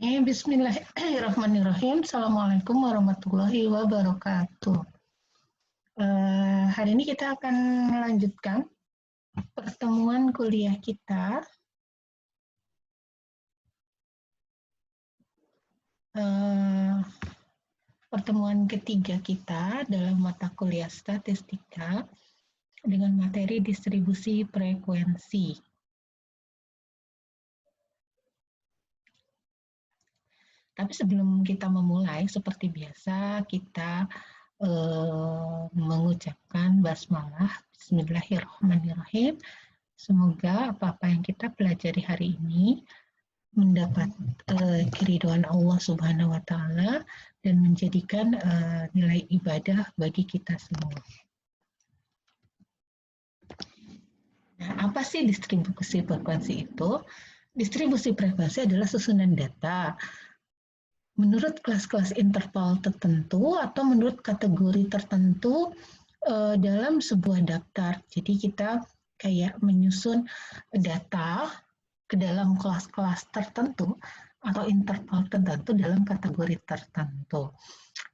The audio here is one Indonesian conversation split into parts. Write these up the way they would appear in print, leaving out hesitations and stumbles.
Bismillahirrahmanirrahim. Assalamualaikum warahmatullahi wabarakatuh. Hari ini kita akan melanjutkan pertemuan kuliah kita. Pertemuan ketiga kita dalam mata kuliah statistika dengan materi distribusi frekuensi. Tapi sebelum kita memulai, seperti biasa kita mengucapkan basmalah, Bismillahirrahmanirrahim. Semoga apa-apa yang kita pelajari hari ini mendapat keridhaan Allah Subhanahu wa Ta'ala dan menjadikan nilai ibadah bagi kita semua. Nah, apa sih distribusi frekuensi itu? Distribusi frekuensi adalah susunan data menurut kelas-kelas interval tertentu atau menurut kategori tertentu dalam sebuah daftar. Jadi kita kayak menyusun data ke dalam kelas-kelas tertentu atau interval tertentu dalam kategori tertentu.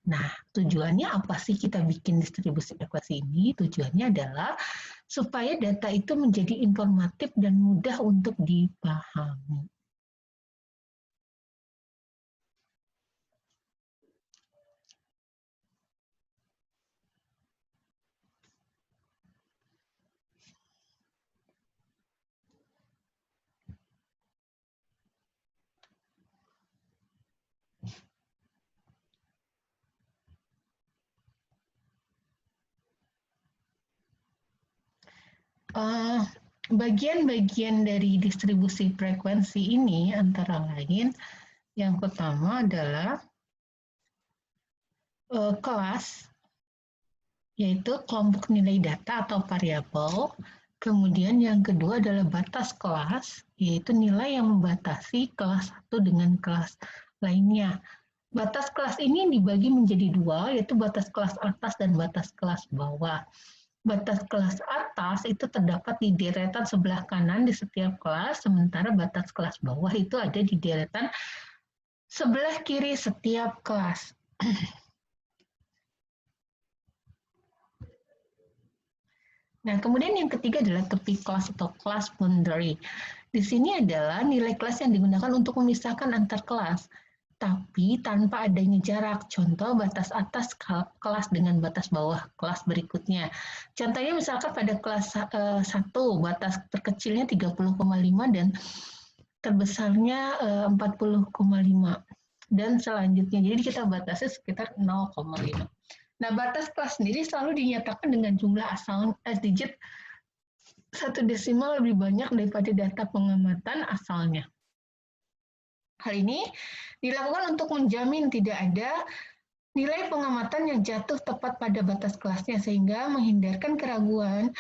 Nah, tujuannya apa sih kita bikin distribusi frekuensi ini? Tujuannya adalah supaya data itu menjadi informatif dan mudah untuk dipahami. Bagian-bagian dari distribusi frekuensi ini antara lain yang pertama adalah kelas, yaitu kelompok nilai data atau variabel. Kemudian yang kedua adalah batas kelas, yaitu nilai yang membatasi kelas satu dengan kelas lainnya. Batas kelas ini dibagi menjadi dua, yaitu batas kelas atas dan batas kelas bawah. Batas kelas atas itu terdapat di deretan sebelah kanan di setiap kelas, sementara batas kelas bawah itu ada di deretan sebelah kiri setiap kelas. Nah, kemudian yang ketiga adalah tepi kelas atau class boundary. Di sini adalah nilai kelas yang digunakan untuk memisahkan antar kelas, tapi tanpa adanya jarak. Contoh batas atas kelas dengan batas bawah kelas berikutnya. Contohnya misalkan pada kelas 1, batas terkecilnya 30,5 dan terbesarnya 40,5. Dan selanjutnya, jadi kita batasi sekitar 0,5. Nah, batas kelas sendiri selalu dinyatakan dengan jumlah asal digit 1 desimal lebih banyak daripada data pengamatan asalnya. Hal ini dilakukan untuk menjamin tidak ada nilai pengamatan yang jatuh tepat pada batas kelasnya, sehingga menghindarkan keraguan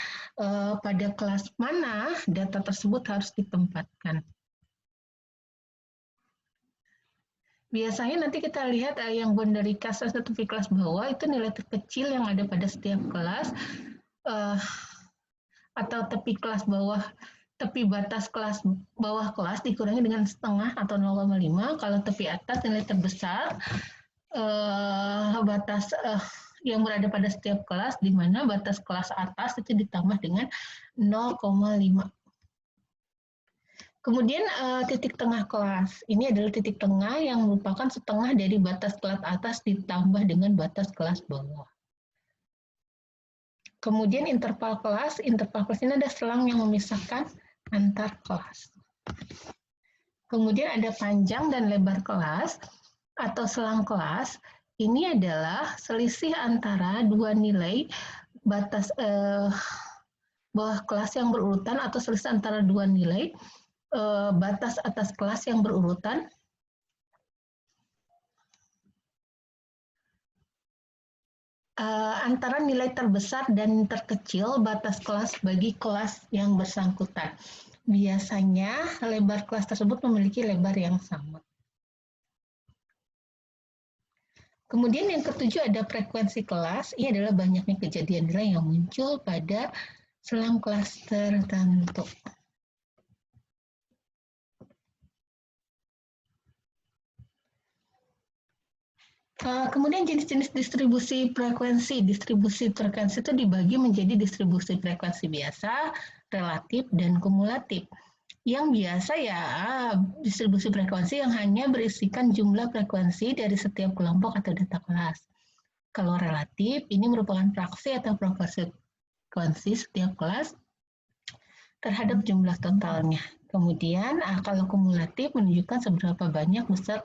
pada kelas mana data tersebut harus ditempatkan. Biasanya nanti kita lihat yang boundary kelas atau tepi kelas bawah itu nilai terkecil yang ada pada setiap kelas, atau tepi kelas bawah, tepi batas kelas bawah kelas dikurangi dengan setengah atau 0,5. Kalau tepi atas nilai terbesar batas yang berada pada setiap kelas, di mana batas kelas atas itu ditambah dengan 0,5. Kemudian titik tengah kelas. Ini adalah titik tengah yang merupakan setengah dari batas kelas atas ditambah dengan batas kelas bawah. Kemudian interval kelas ini ada selang yang memisahkan antar kelas. Kemudian ada panjang dan lebar kelas atau selang kelas. Ini adalah selisih antara dua nilai batas bawah kelas yang berurutan atau selisih antara dua nilai batas atas kelas yang berurutan antara nilai terbesar dan terkecil batas kelas bagi kelas yang bersangkutan. Biasanya lebar kelas tersebut memiliki lebar yang sama. Kemudian yang ketujuh ada frekuensi kelas. Ini adalah banyaknya kejadian nilai yang muncul pada selang kelas tertentu. Kemudian jenis-jenis distribusi frekuensi. Distribusi frekuensi itu dibagi menjadi distribusi frekuensi biasa, relatif, dan kumulatif. Yang biasa ya distribusi frekuensi yang hanya berisikan jumlah frekuensi dari setiap kelompok atau data kelas. Kalau relatif, ini merupakan fraksi atau proporsi frekuensi setiap kelas terhadap jumlah totalnya. Kemudian kalau kumulatif menunjukkan seberapa banyak besar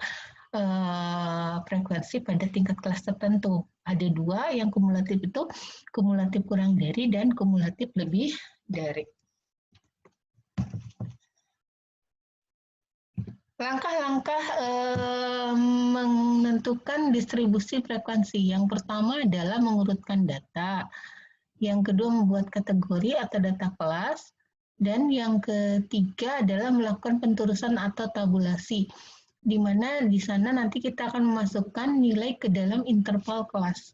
frekuensi pada tingkat kelas tertentu. Ada dua, yang kumulatif itu kumulatif kurang dari dan kumulatif lebih dari. Langkah-langkah menentukan distribusi frekuensi. Yang pertama adalah mengurutkan data. Yang kedua membuat kategori atau data kelas. Dan yang ketiga adalah melakukan penturusan atau tabulasi, di mana di sana nanti kita akan memasukkan nilai ke dalam interval kelas.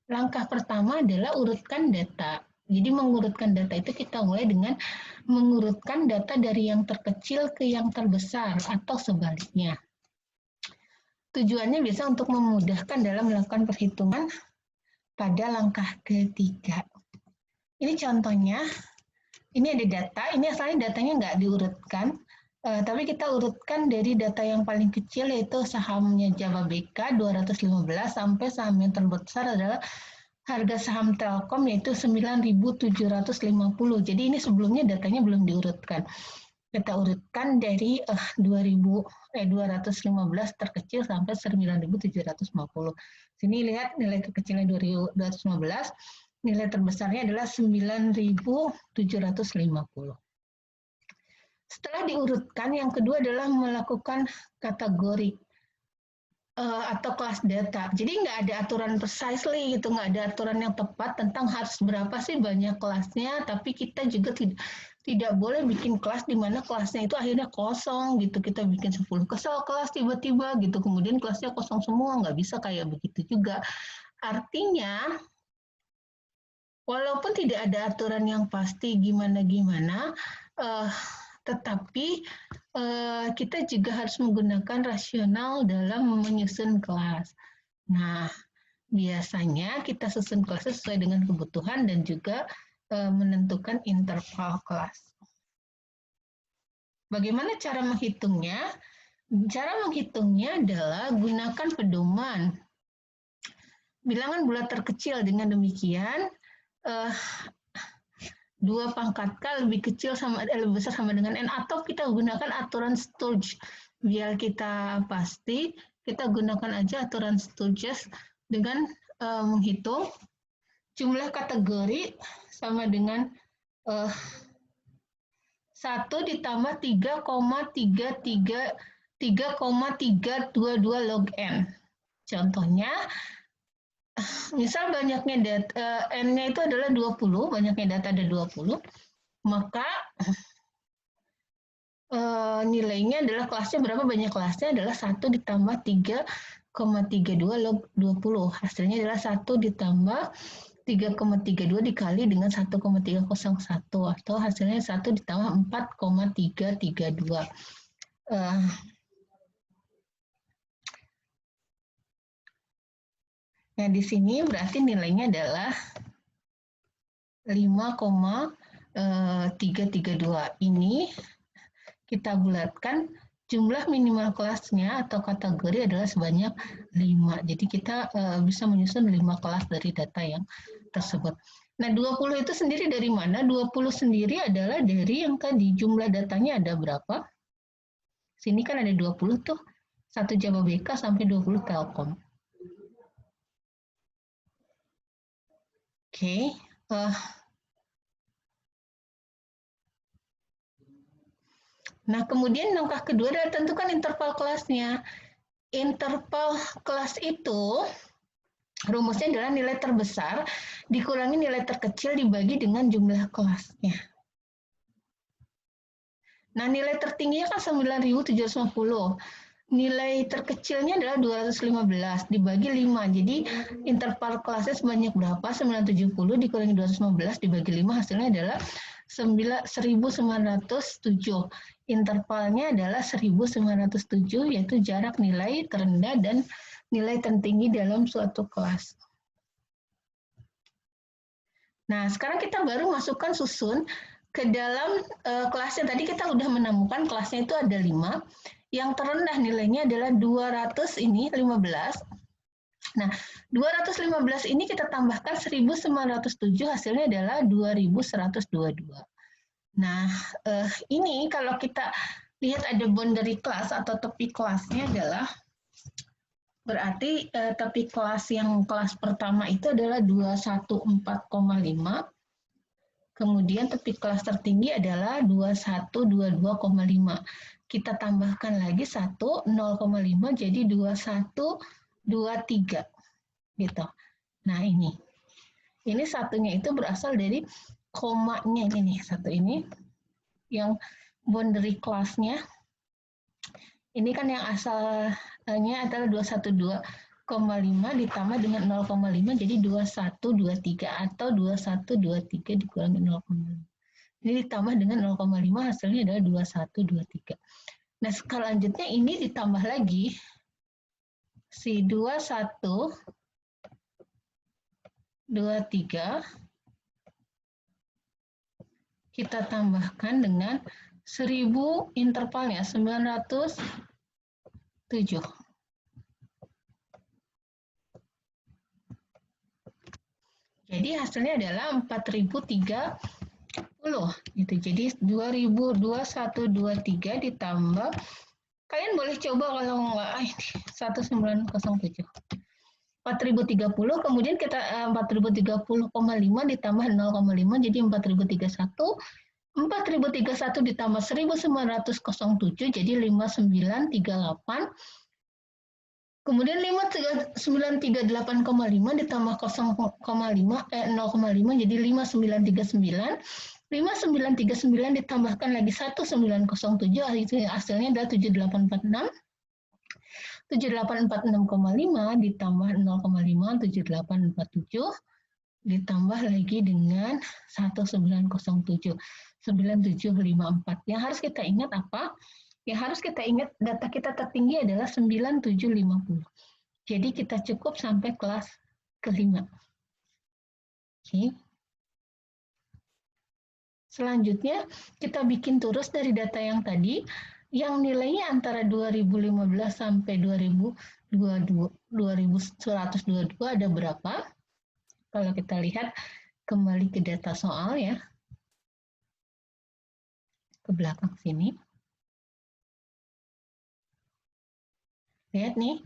Langkah pertama adalah urutkan data. Jadi mengurutkan data itu kita mulai dengan mengurutkan data dari yang terkecil ke yang terbesar atau sebaliknya. Tujuannya bisa untuk memudahkan dalam melakukan perhitungan pada langkah ketiga. Ini contohnya, ini ada data, ini asalnya datanya nggak diurutkan, tapi kita urutkan dari data yang paling kecil yaitu sahamnya Jababeka 215 sampai saham yang terbesar adalah harga saham Telkom yaitu 9.750. Jadi ini sebelumnya datanya belum diurutkan. Kita urutkan dari 215 terkecil sampai 9.750. Sini lihat nilai terkecilnya 215, nilai terbesarnya adalah 9.750. Setelah diurutkan, yang kedua adalah melakukan kategori atau kelas data. Jadi nggak ada aturan precisely gitu, nggak ada aturan yang tepat tentang harus berapa sih banyak kelasnya, tapi kita juga tidak boleh bikin kelas di mana kelasnya itu akhirnya kosong gitu. Kita bikin 10 kelas tiba-tiba gitu, kemudian kelasnya kosong semua, nggak bisa kayak begitu juga. Artinya, walaupun tidak ada aturan yang pasti gimana-gimana, tetapi kita juga harus menggunakan rasional dalam menyusun kelas. Nah, biasanya kita susun kelas sesuai dengan kebutuhan dan juga menentukan interval kelas. Bagaimana cara menghitungnya? Cara menghitungnya adalah gunakan pedoman bilangan bulat terkecil. Dengan demikian, 2 pangkat K lebih kecil lebih besar sama dengan N, atau kita gunakan aturan Sturge. Biar kita pasti, kita gunakan aja aturan Sturges dengan menghitung jumlah kategori sama dengan 1 ditambah 3,322 log N. Contohnya, misal banyaknya data, N-nya itu adalah 20, banyaknya data ada 20, maka nilainya adalah kelasnya berapa, banyak kelasnya adalah 1 ditambah 3,32 log 20. Hasilnya adalah 1 ditambah 3,32 dikali dengan 1,301, atau hasilnya 1 ditambah 4,332. Nah, di sini berarti nilainya adalah 5,332. Ini kita bulatkan, jumlah minimal kelasnya atau kategori adalah sebanyak 5. Jadi kita bisa menyusun 5 kelas dari data yang tersebut. Nah, 20 itu sendiri dari mana? 20 sendiri adalah dari yang tadi, jumlah datanya ada berapa? Sini kan ada 20 tuh, 1 Jababeka sampai 20 Telkom. Oke. Nah, kemudian langkah kedua adalah tentukan interval kelasnya. Interval kelas itu rumusnya adalah nilai terbesar dikurangi nilai terkecil dibagi dengan jumlah kelasnya. Nah, nilai tertingginya kan 9.750. Nilai terkecilnya adalah 215 dibagi 5. Jadi interval kelasnya sebanyak berapa? 970 dikurangi 215 dibagi 5, hasilnya adalah 1907. intervalnya adalah 1907, yaitu jarak nilai terendah dan nilai tertinggi dalam suatu kelas. Nah, sekarang kita baru masukkan susun ke dalam kelasnya. Tadi kita udah menemukan kelasnya itu ada 5. Yang terendah nilainya adalah 200 ini 15. Nah, 215 ini kita tambahkan 1907, hasilnya adalah 2122. Nah, ini kalau kita lihat ada boundary class atau tepi kelasnya adalah berarti tepi kelas yang kelas pertama itu adalah 214,5. Kemudian tepi kelas tertinggi adalah 2122,5. Kita tambahkan lagi 1, 0,5 jadi 2123. Gitu. Nah, ini satunya itu berasal dari komanya ini nih, satu ini yang boundary class-nya. Ini kan yang asalnya adalah 212,5 ditambah dengan 0,5 jadi 2123 atau 2123 dikurangi 0,5. Ini ditambah dengan 0,5 hasilnya adalah 2123. Nah, selanjutnya ini ditambah lagi si 2123 kita tambahkan dengan 1000 intervalnya 907. Jadi hasilnya adalah 4030 gitu. Jadi 2123 ditambah, kalian boleh coba kalau enggak 1907. 4030, kemudian kita 4030,5 ditambah 0,5 jadi 4031. 4031 ditambah 1907 jadi 5938. Kemudian 5938,5 ditambah 0,5 jadi 5939. 5939 ditambahkan lagi 1907 hasilnya adalah 7846. 7846,5 ditambah 0,5 7847 ditambah lagi dengan 1907 9754. Yang harus kita ingat apa? Yang harus kita ingat data kita tertinggi adalah 9750. Jadi kita cukup sampai kelas kelima. Oke. Selanjutnya kita bikin terus dari data yang tadi yang nilainya antara 2015 sampai 2122 ada berapa? Kalau kita lihat kembali ke data soal ya. Ke belakang sini. Lihat nih,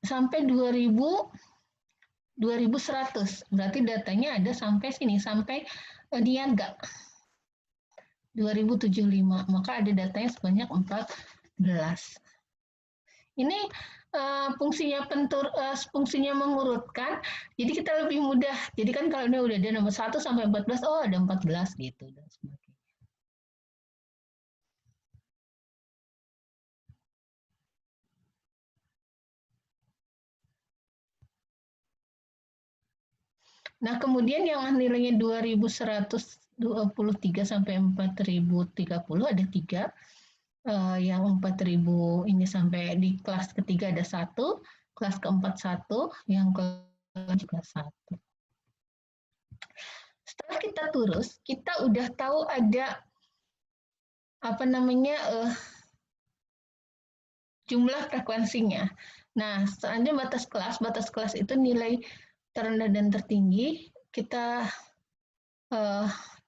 sampai 2100. Berarti datanya ada sampai sini, sampai niaga. 2075, maka ada datanya sebanyak 14. Ini fungsinya mengurutkan, jadi kita lebih mudah. Jadi kan kalau ini udah ada nomor 1 sampai 14, oh ada 14 gitu dan sebagainya. Nah, kemudian yang nilainya 2123 sampai 4030 ada 3. Yang 4000 ini sampai di kelas ketiga ada 1, kelas keempat 1, yang kelima juga 1. Setelah kita terus, kita udah tahu ada apa namanya jumlah frekuensinya. Nah, selanjutnya batas kelas itu nilai terendah dan tertinggi. Kita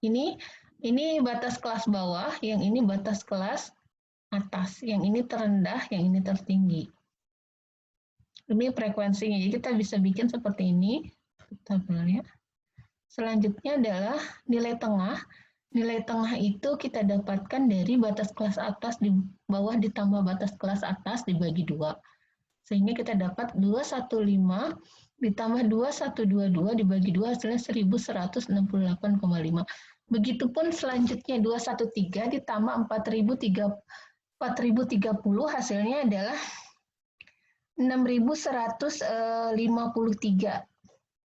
ini batas kelas bawah, yang ini batas kelas atas, yang ini terendah, yang ini tertinggi. Ini frekuensinya, jadi kita bisa bikin seperti ini tabelnya. Selanjutnya adalah nilai tengah. Nilai tengah itu kita dapatkan dari batas kelas atas di bawah ditambah batas kelas atas dibagi 2. Sehingga kita dapat 215 ditambah 2122 dibagi 2 hasilnya 1168,5. Begitupun selanjutnya 213 ditambah 4030 hasilnya adalah 6153.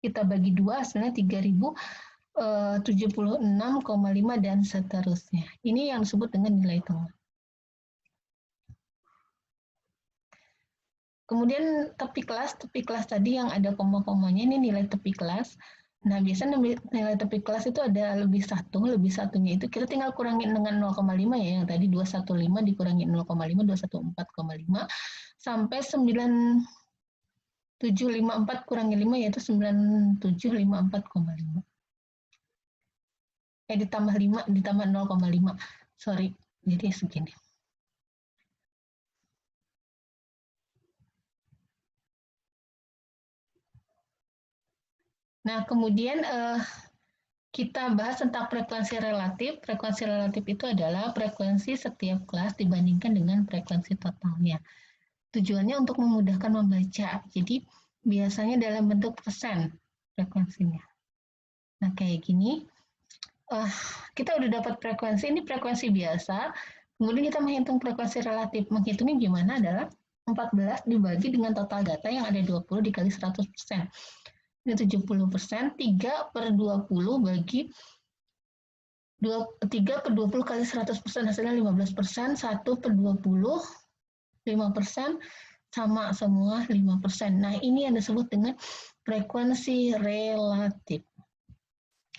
Kita bagi 2 hasilnya 3076,5 dan seterusnya. Ini yang disebut dengan nilai tengah. Kemudian tepi kelas tadi yang ada koma-komanya ini nilai tepi kelas. Nah, biasanya nilai tepi kelas itu ada lebih satunya itu kita tinggal kurangin dengan 0,5 ya, yang tadi 215 dikurangi 0,5, 214,5, sampai 9754 kurangi 5 yaitu 9754,5. Ditambah 5, ditambah 0,5. Sorry, jadi segini. Nah, kemudian kita bahas tentang frekuensi relatif. Frekuensi relatif itu adalah frekuensi setiap kelas dibandingkan dengan frekuensi totalnya. Tujuannya untuk memudahkan membaca. Jadi, biasanya dalam bentuk persen frekuensinya. Nah, kayak gini. Kita udah dapat frekuensi, ini frekuensi biasa. Kemudian kita menghitung frekuensi relatif. Menghitungnya gimana adalah 14 dibagi dengan total data yang ada 20 dikali 100%. Ini 70%, 3 per 20 bagi 3 per 20 kali 100%, hasilnya 15%, 1 per 20, 5%, sama semua 5%. Nah, ini yang disebut dengan frekuensi relatif.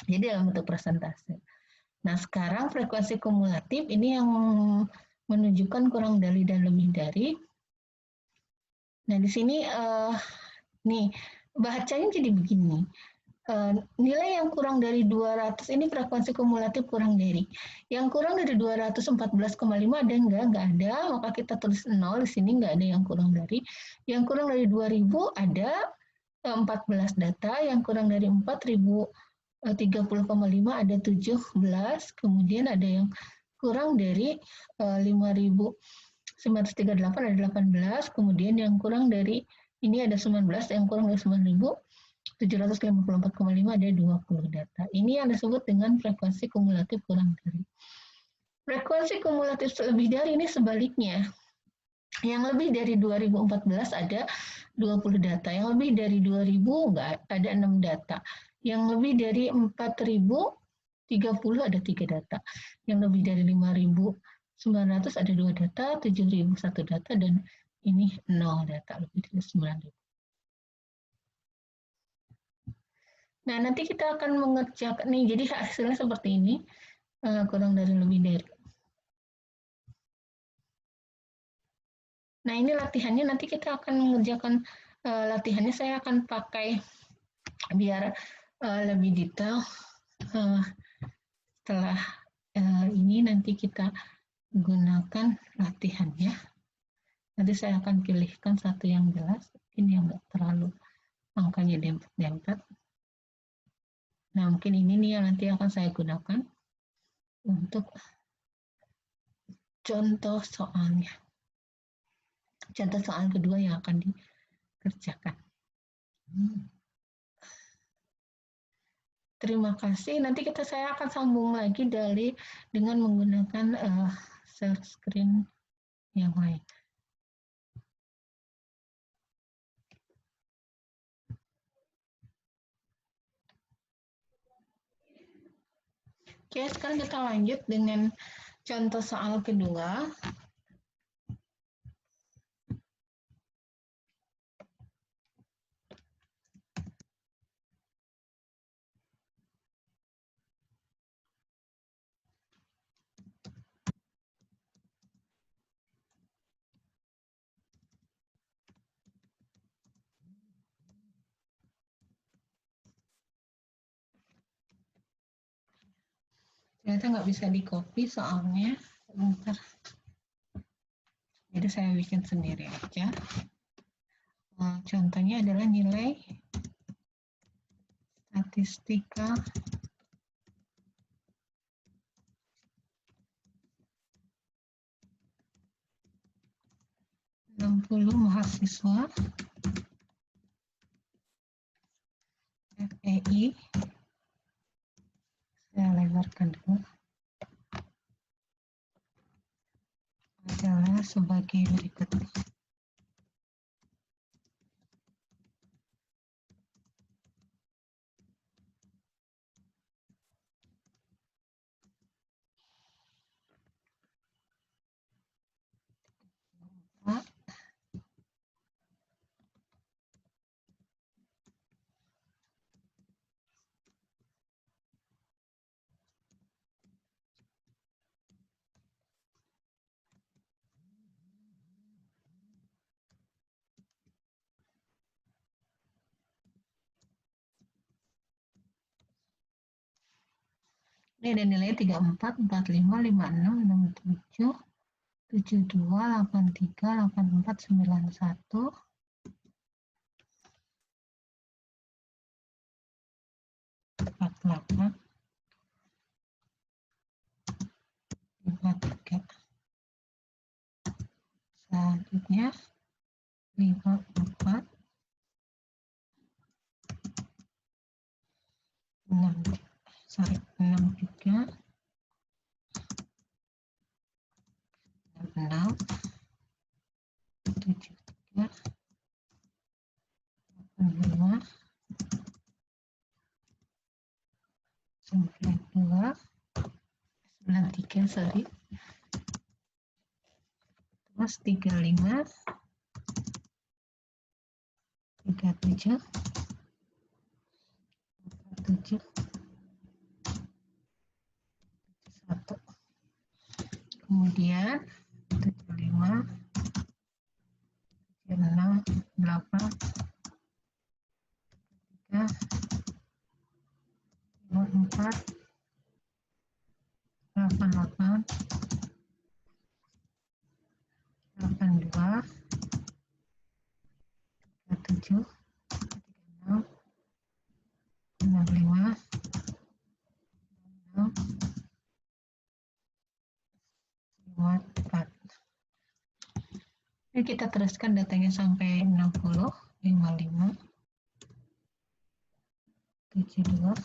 Jadi dalam bentuk persentase. Nah, sekarang frekuensi kumulatif ini yang menunjukkan kurang dari dan lebih dari. Nah, di sini nih bacanya jadi begini. Nilai yang kurang dari 200 ini frekuensi kumulatif kurang dari. Yang kurang dari 214,5 ada enggak ada, maka kita tulis 0 di sini enggak ada yang kurang dari. Yang kurang dari 2000 ada 14 data, yang kurang dari 4000 30,5 ada 17, kemudian ada yang kurang dari 5.938 ada 18, kemudian yang kurang dari ini ada 19, yang kurang dari 9.754,5 ada 20 data. Ini yang disebut dengan frekuensi kumulatif kurang dari. Frekuensi kumulatif lebih dari ini sebaliknya. Yang lebih dari 2014 ada 20 data, yang lebih dari 2000 enggak ada 6 data. Yang lebih dari 4030 ada 3 data. Yang lebih dari 5900 ada 2 data, 7000 1 data, dan ini 0 data, lebih dari 9000. Nah, nanti kita akan mengerjakan nih, jadi hasilnya seperti ini, kurang dari lebih dari. Nah, ini latihannya, nanti kita akan mengerjakan latihannya, saya akan pakai biar lebih detail. Setelah ini nanti kita gunakan latihannya. Nanti saya akan pilihkan satu yang jelas, ini yang nggak terlalu angkanya dempet-dempet. Nah, mungkin ini nih yang nanti akan saya gunakan untuk contoh soalnya. Contoh soal kedua yang akan dikerjakan. Terima kasih. Nanti saya akan sambung lagi dengan menggunakan share screen yang lain. Oke, sekarang kita lanjut dengan contoh soal kedua. Ternyata nggak bisa di-copy soalnya. Bentar. Jadi saya bikin sendiri aja. Contohnya adalah nilai statistika mahasiswa FEI. Saya lebarkan dulu. Adalah sebagai berikut. Ini ada nilainya 34, 45, 56, 67, 72, 83, 84, 91, 48, 53. Selanjutnya 54, 63, 6, 73, 85, 92, 93, sorry. Terus 35, 37, 47, 1. Kemudian 75, 76, 8, 3, 54, 88, 82, 37, 36, 65, 6, 54. Ini kita teruskan datanya sampai 60, 55, 72,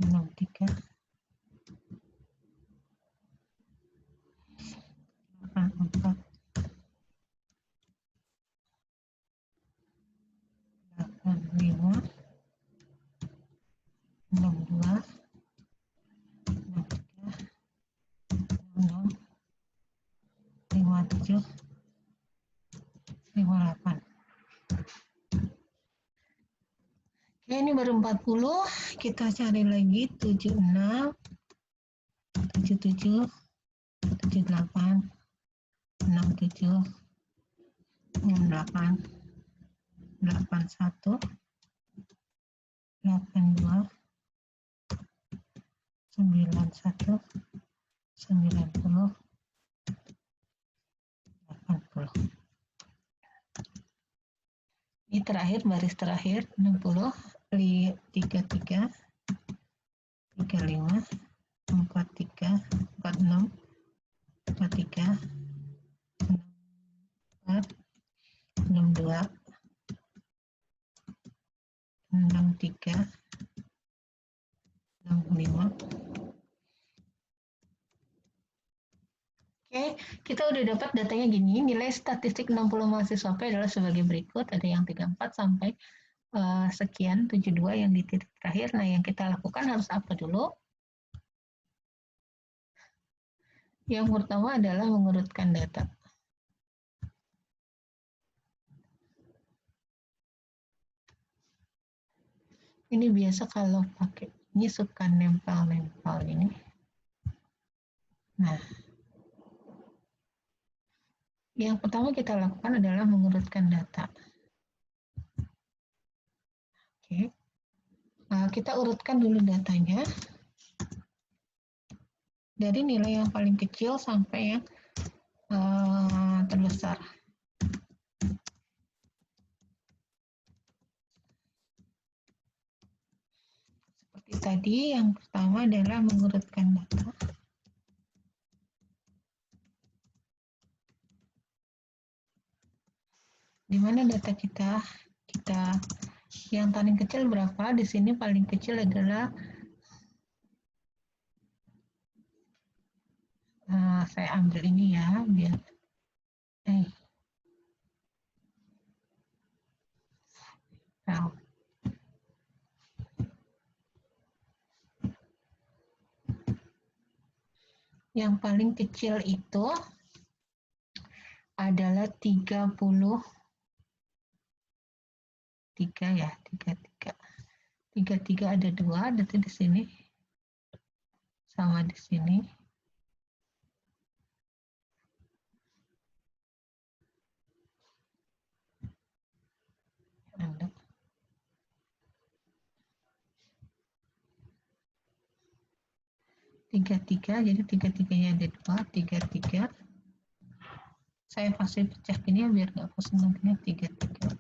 63, 84, 85, 62, 63, 66, 57, 58. Oke, ini baru 40. Kita cari lagi 76, 77, 78, 67, 68, 81, 82, 91, 90, 80. Ini terakhir, baris terakhir 60, 33, 35, 43, 46, 43, 64, 62, 63, 65. Oke, kita udah dapat datanya gini. Nilai statistik 60 mahasiswa P adalah sebagai berikut. Ada yang 34 sampai sekian, 72 yang di titik terakhir. Nah, yang kita lakukan harus apa dulu? Yang pertama adalah mengurutkan data. Ini biasa kalau pakai ini suka nempel-nempel ini. Nah, yang pertama kita lakukan adalah mengurutkan data. Oke, kita urutkan dulu datanya dari nilai yang paling kecil sampai yang terbesar. Seperti tadi, yang pertama adalah mengurutkan data. Di mana data kita yang paling kecil berapa? Di sini paling kecil adalah saya ambil ini ya biar yang paling kecil itu adalah 33 ya, 33. 33 ada 2, berarti di sini sama di sini. Ada. 33, jadi 33-nya ada 2, 33. Saya pasti pecah gini ya, biar nggak pusing nantinya. 33.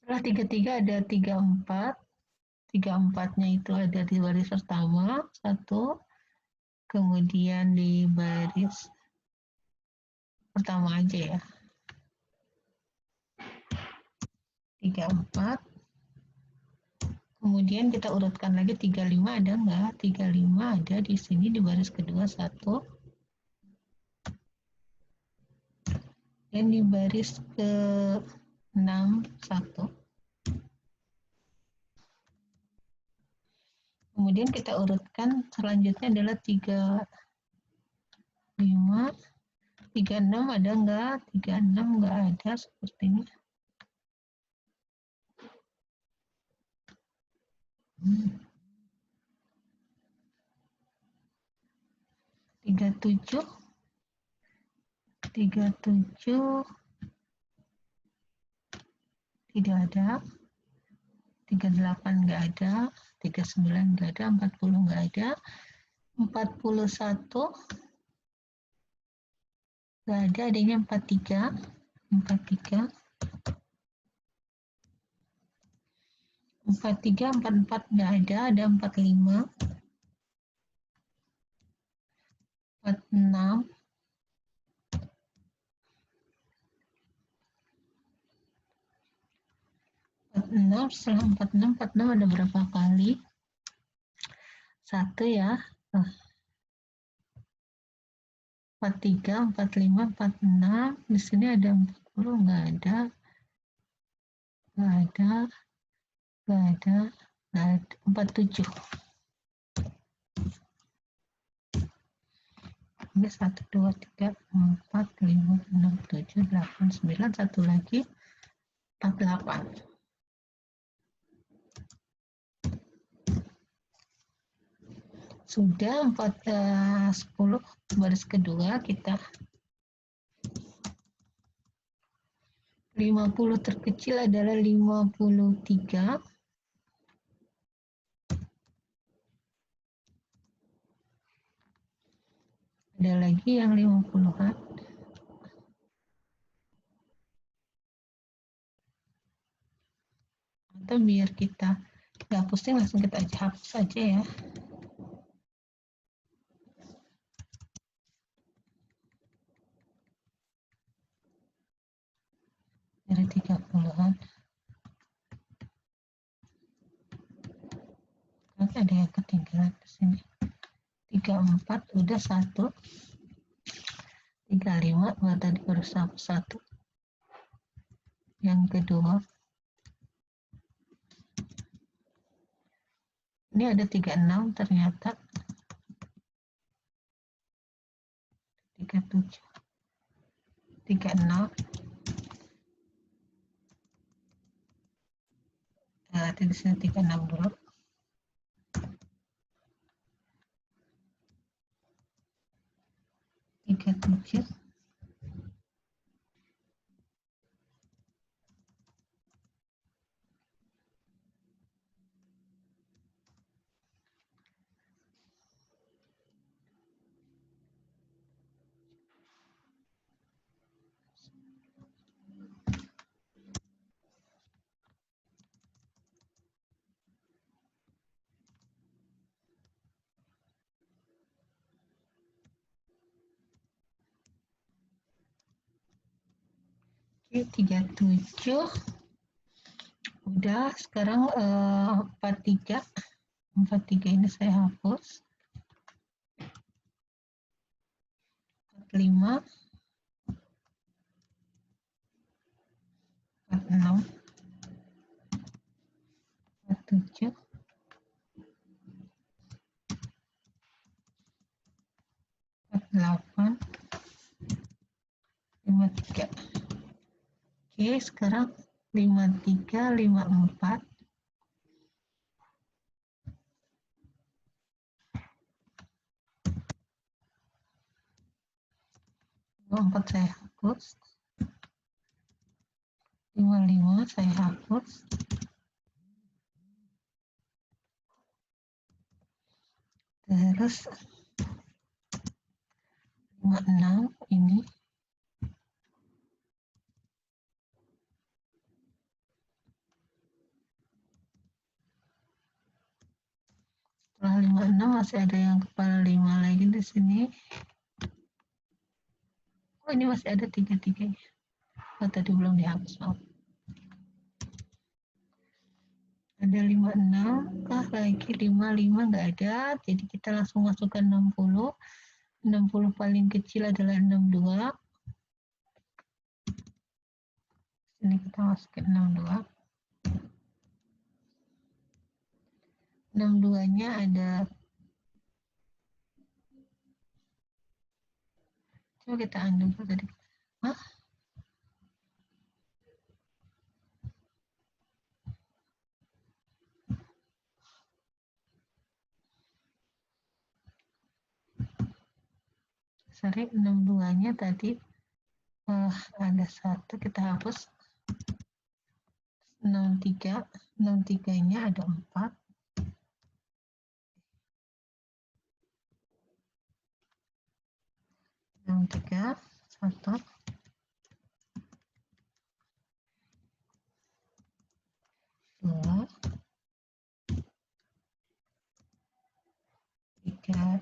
Setelah 33 ada 34. 34-nya itu ada di baris pertama, 1. Kemudian di baris pertama aja ya. 34. Kemudian kita urutkan lagi 35 ada enggak? 35 ada di sini di baris kedua 1. Dan di baris ke-6 1. Kemudian kita urutkan selanjutnya adalah 35, 36 ada enggak? 36 enggak ada sepertinya. 37 tidak ada, 38 enggak ada, 39 enggak ada, 40 enggak ada, 41 enggak ada, adanya 43, 44 44 enggak ada 45, 46, 46, setelah 46 ada berapa kali? 1 ya. 43, 45, 46. Di sini ada 40, enggak ada. Enggak ada. Enggak ada. Enggak ada. 47. Ini 1, 2, 3, 4, 5, 6, 7, 8, 9. Satu lagi. 48. Sudah 10 baris kedua kita 50 terkecil adalah 53. Ada lagi yang 50-an. Atau biar kita nggak pusing langsung kita hapus saja ya. Dari 30-an. Nanti ada yang ketinggalan di sini. 34 udah 1. 35 tadi baru 1. Yang kedua. Ini ada 36 ternyata. 37. 36. Di sini 36 dulu. 37. Oke, 37. Udah, sekarang 43. 43 ini saya hapus. 45. 46. 47. 48. 53. Oke, sekarang 53, 54. 54 saya hapus. 55 saya hapus. Terus 56 ini. Setelah 56 masih ada yang kepala 5 lagi di sini. Oh, ini masih ada 3-3-nya. Oh, tadi belum dihapus. Oh. Ada 56, kah lagi 55 nggak ada. Jadi kita langsung masukkan 60. 60 paling kecil adalah 62. Ini kita masukin 62. 62-nya ada, coba kita undo tadi. Hah? Sorry, 62-nya tadi ada 1, kita hapus. 63, 63-nya ada 4. 63, 1, 2, 3,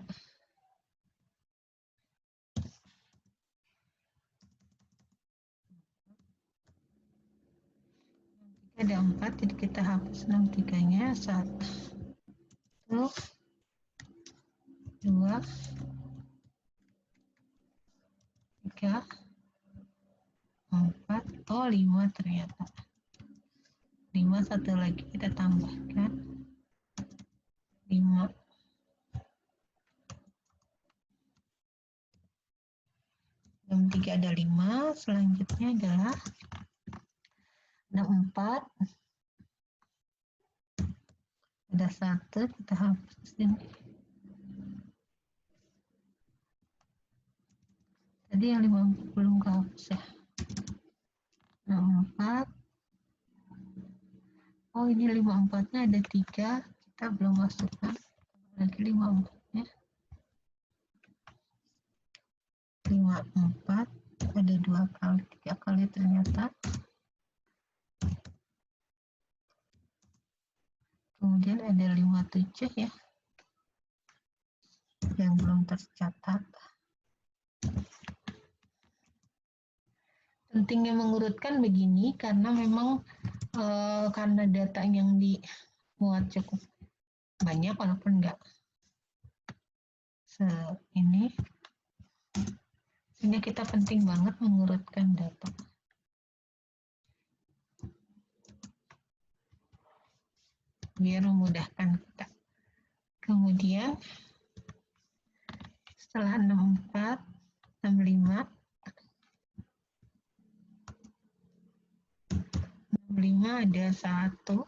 ada 4, jadi kita hapus 63-nya. 1, 2, 3, 4, oh 5 ternyata. 5, satu lagi kita tambahkan. 5. 3 ada 5, selanjutnya adalah 64. Ada 1, kita hapus di sini. Tadi yang 50 belum kehapus ya. 64. Oh, ini 54-nya ada 3, kita belum masukkan. Lagi 54-nya. 54 ada 2 kali, 3 kali ternyata. Kemudian ada 57 ya, yang belum tercatat. Pentingnya mengurutkan begini karena memang karena data yang dimuat cukup banyak, walaupun enggak ini, sehingga kita penting banget mengurutkan data. Biar memudahkan kita. Kemudian setelah 64, 65, 65 ada 1.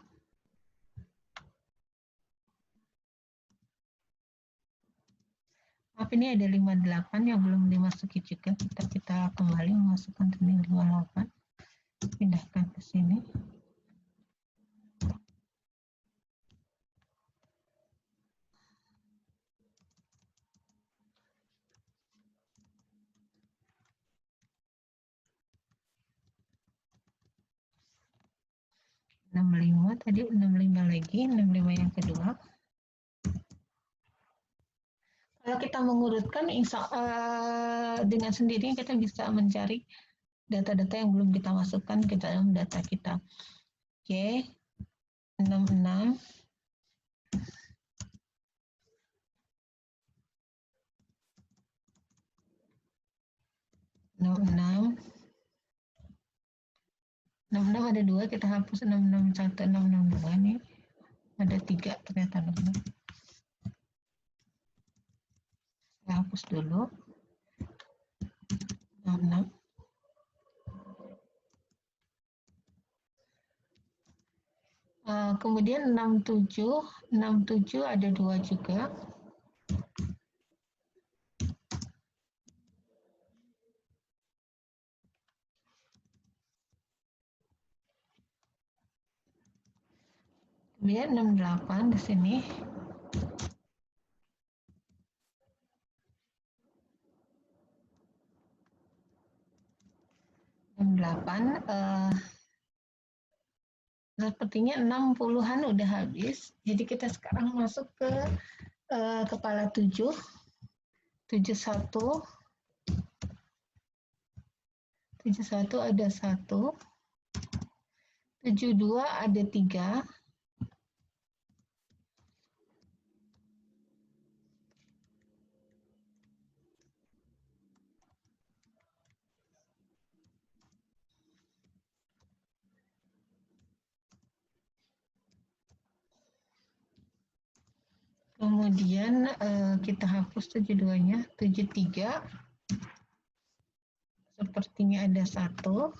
Maaf, ini ada 58 yang belum dimasuki juga. Kita kembali memasukkan sini 58. Pindahkan ke sini. Tadi 65 lagi, 65 yang kedua. Kalau kita mengurutkan, dengan sendirinya kita bisa mencari data-data yang belum kita masukkan ke dalam data kita. Oke, 66. 66. 66 ada 2, kita hapus 661, 662 nih. Ada 3 ternyata 66. Saya hapus dulu. 66. Kemudian 67. 67 ada 2 juga. Kemudian 68 di sini. teman-teman, sepertinya 60-an udah habis. Jadi kita sekarang masuk ke kepala 7, 71, 71 ada 1, 72 ada 3, kemudian kita hapus 72-nya, 73, sepertinya ada 1,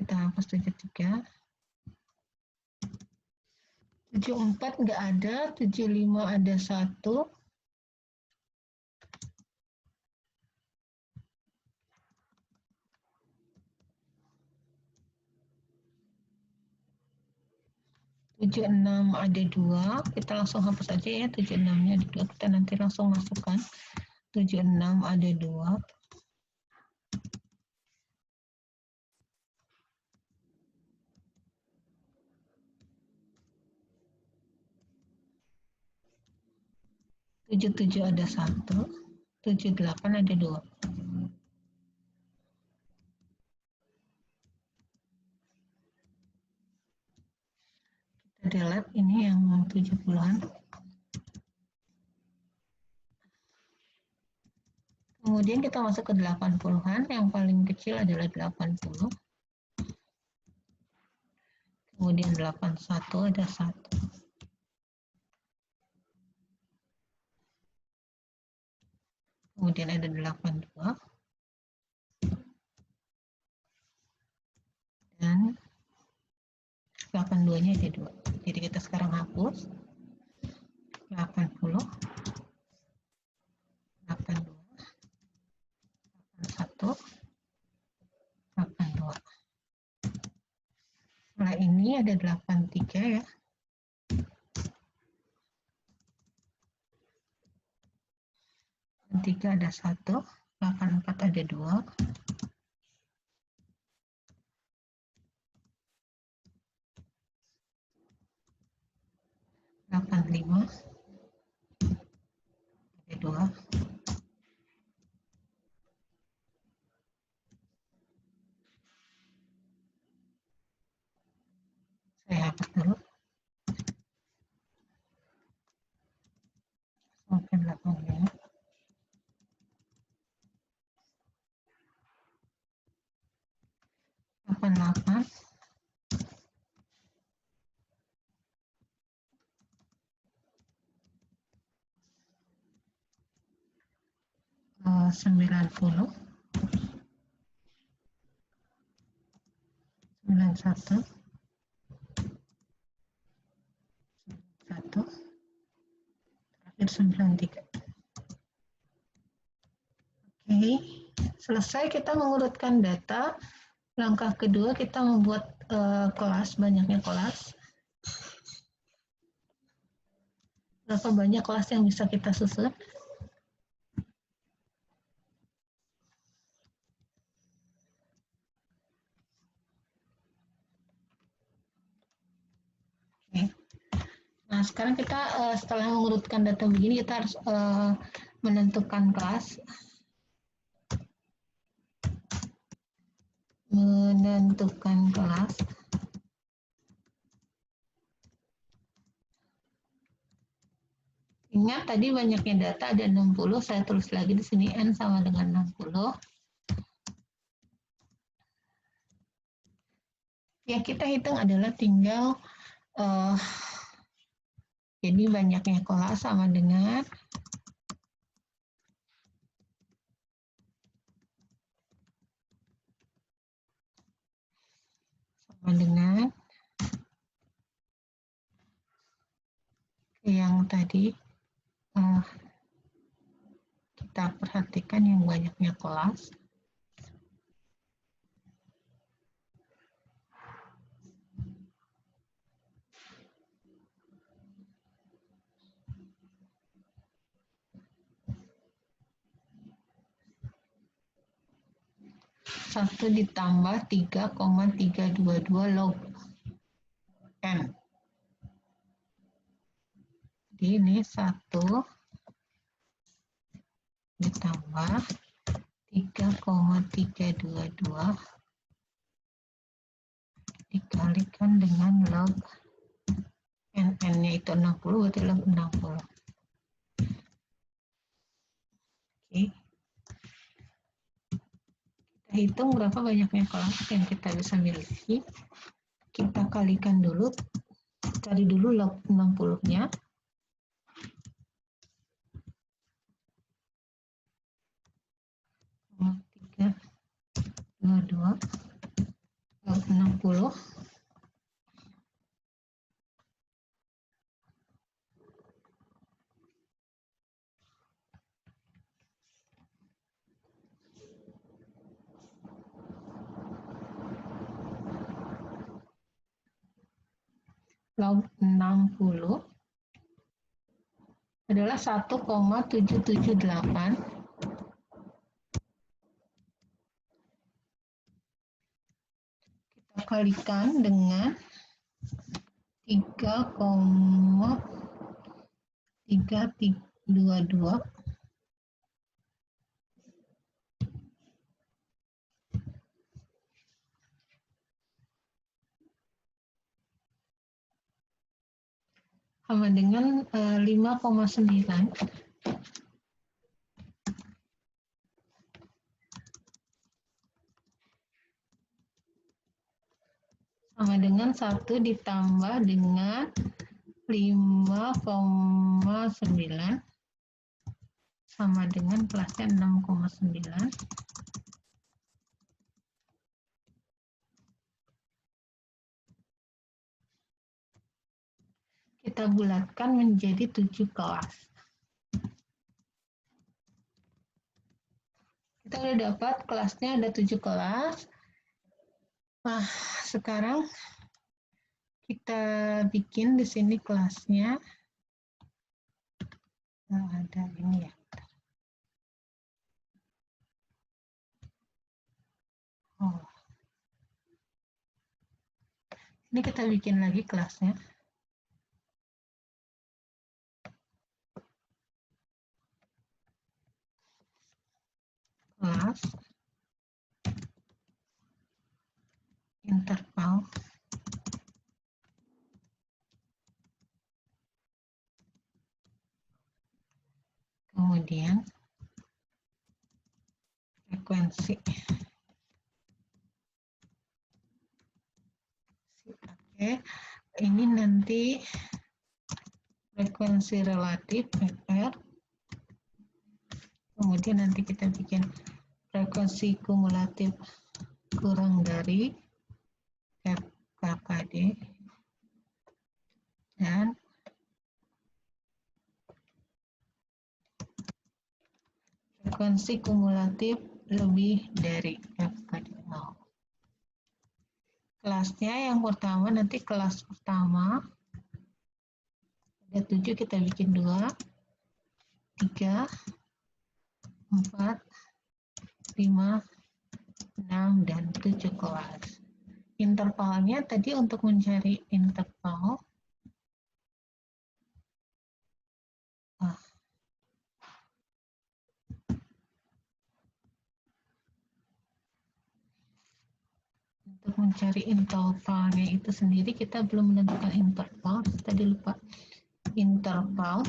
kita hapus 73, 74 nggak ada, 75 ada 1, 76 ada 2, kita langsung hapus aja ya, 76-nya ada 2, kita nanti langsung masukkan. 76 ada 2, 77 ada 1, 78 ada 2. Kita delete ini yang 70-an. Kemudian kita masuk ke 80-an, yang paling kecil adalah 80. Kemudian 81 ada 1. Kemudian ada 82. Dan 82-nya ada 2. Jadi kita sekarang hapus 80, 82, 81, 82. Setelah ini ada 83 ya. 83 ada 1, 84 ada 2. 85 ada 2. Saya hapus dulu. Oke, 85. 88. 90, 91, 1, terakhir 93. Oke, selesai kita mengurutkan data. Langkah kedua kita membuat kelas, banyaknya kelas. Berapa banyak kelas yang bisa kita susun? Oke. Nah, sekarang kita setelah mengurutkan data begini, kita harus menentukan kelas. Menentukan kelas. Ingat tadi banyaknya data ada 60, saya tulis lagi di sini N sama dengan 60. Yang kita hitung adalah tinggal jadi banyaknya kelas sama dengan yang tadi kita perhatikan yang banyaknya kelas. 1 ditambah 3,322 log N. Jadi ini 1 ditambah 3,322 dikalikan dengan log N. N-nya itu 60, berarti log 60. Oke. Kita hitung berapa banyaknya kelas yang kita bisa miliki. Kita kalikan dulu, cari dulu log 60-nya. Oh, 3, 22, log 60. Log 60 adalah 1,778. Kita kalikan dengan 3,322. Sama dengan 5,9. Sama dengan 1 ditambah dengan 5,9 sama dengan kelasnya 6,9. Kita bulatkan menjadi 7 kelas. Kita udah dapat kelasnya ada 7 kelas. Nah, sekarang kita bikin di sini kelasnya. Nah, ada ini ya. Oh. Ini kita bikin lagi kelasnya. Kelas interval kemudian frekuensi. Oke, ini nanti frekuensi relatif FR. Kemudian nanti kita bikin frekuensi kumulatif kurang dari FKKD dan frekuensi kumulatif lebih dari FKD0. Kelasnya yang pertama, nanti kelas pertama ada 7, kita bikin 2, 3, 4, 5, 6, dan 7 kelas. Intervalnya tadi untuk mencari interval, untuk mencari intervalnya itu sendiri kita belum menentukan interval, tadi lupa interval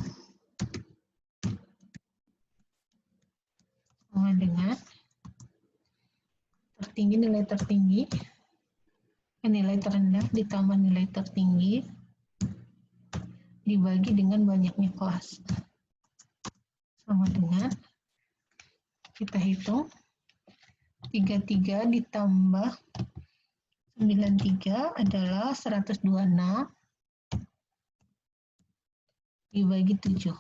sama dengan tertinggi nilai tertinggi, nilai terendah ditambah nilai tertinggi dibagi dengan banyaknya kelas, sama dengan kita hitung 33 ditambah 93 adalah 126 dibagi 7.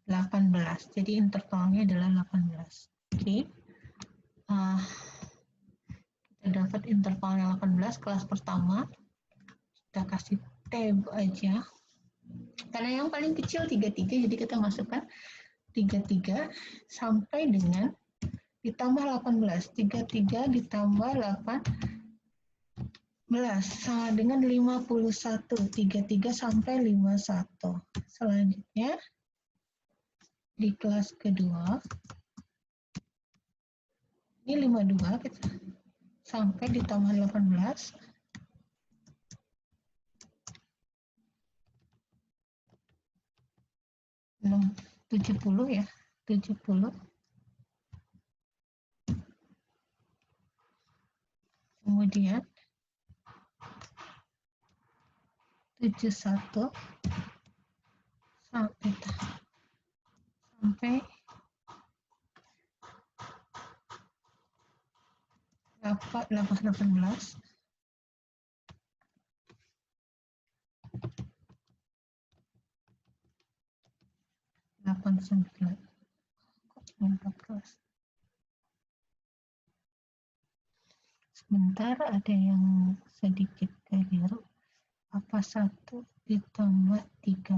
18. Jadi intervalnya adalah 18. Oke. Kita dapat intervalnya 18 kelas pertama. Kita kasih tab aja. Karena yang paling kecil 33, jadi kita masukkan 33 sampai dengan ditambah 18. 33 ditambah 18 sama dengan 51. 33 sampai 51. Selanjutnya di kelas kedua ini 52 sampai ditambah 18 70 ya, 70. Kemudian 71 sampai 18. 89. 14. Sebentar, ada yang sedikit keliru. Apa 1 ditambah 13